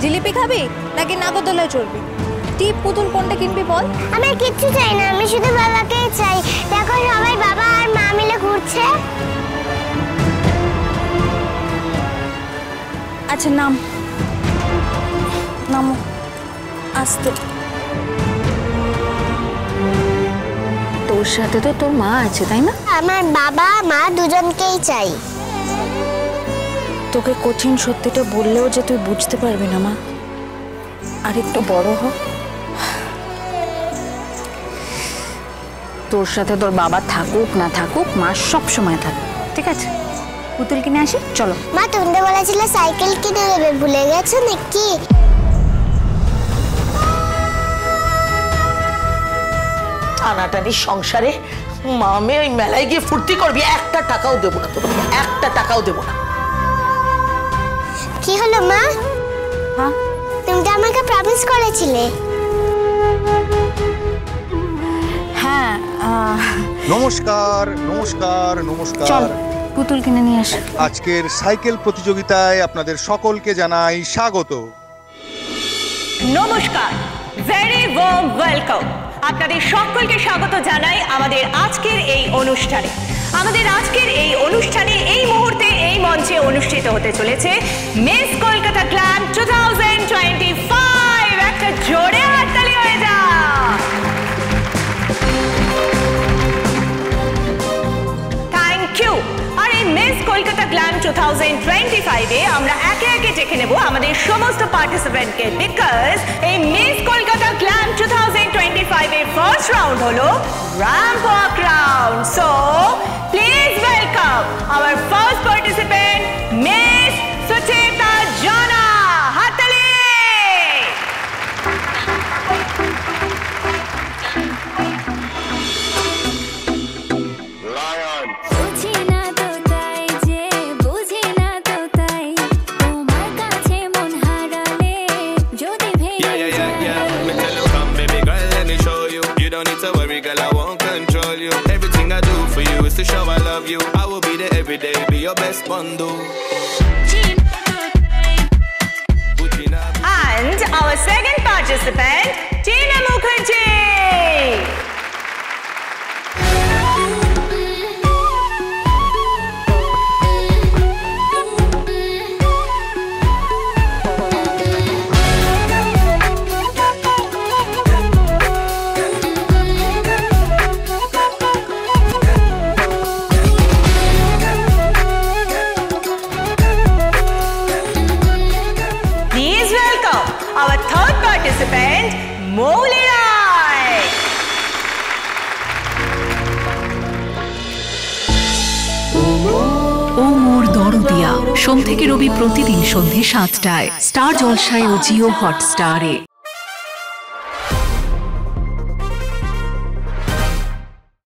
জিলিপি খাবি নাকি নাগরদোলায় চড়বি? টিপ পুতুল কোনটা কিনবি বল? আমি কিচ্ছু চাই না, আমি শুধু বাবাকেই চাই। দেখো সবাই বাবা আর মা মিলে ঘুরছে। আচ্ছা নাম নামো আস্তে। তোর সাথে তো তোর মা আছে তাই না? আমার বাবা মা দুজনকেই চাই। তোকে কঠিন সত্যিটা বললেও যে তুই বুঝতে পারবি না মা। আর একটু বড় হ। তোর সাথে তোর বাবা থাকুক না থাকুক, মা সব সময় থাক, ঠিক আছে? পুতুল কিনে আসি, চলো। মা তুমি তো বলেছিলে সাইকেল কিনে দেবে, ভুলে গেছো নাকি? টানাটানি সংসারে মামে ওই মেলায় গিয়ে ফুর্তি করবি, একটা টাকাও দেবো না তোকে, একটা টাকাও দেবো না। কি হলো মা? হ্যাঁ তুমি তো আমাকে প্রমিস করেছিলে। হ্যাঁ নমস্কার নমস্কার নমস্কার। চল পুতুল কিনে নিয়ে আসি। আজকের সাইকেল প্রতিযোগিতায় আপনাদের সকলকে জানাই স্বাগত। নমস্কার, ভেরি ওয়ার্ম ওয়েলকাম। আপনাদের সকলকে স্বাগত জানাই আমাদের আজকের এই অনুষ্ঠানে। আমাদের আজকের এই অনুষ্ঠানে এই মুহূর্তে এই মঞ্চে অনুষ্ঠিত হতে চলেছে মিস কলকাতা গ্ল্যাম 2025। একটা জোরে হাততালি হয়ে যা। Thank you. আর এই মিস কলকাতা গ্ল্যাম 2025-এ আমরা একে একে দেখে নেব আমাদের সমস্ত পার্টিসিপেন্টকে, বিকজ এই মিস কলকাতা গ্ল্যাম 2025-এর ফার্স্ট রাউন্ড হলো ramp walk round. So please welcome our first participant miss Sucheta Jana. হাততালি। To show I love you, I will be there every day, be your best bundle. And our second participant, Tina Mukherjee. Our third participant, Mowli Rai. ও মোর দরদিয়া, সোম থেকে রবি প্রতিদিন সন্ধ্যে ৭টায় star জলসায় ও জিও হটস্টারে।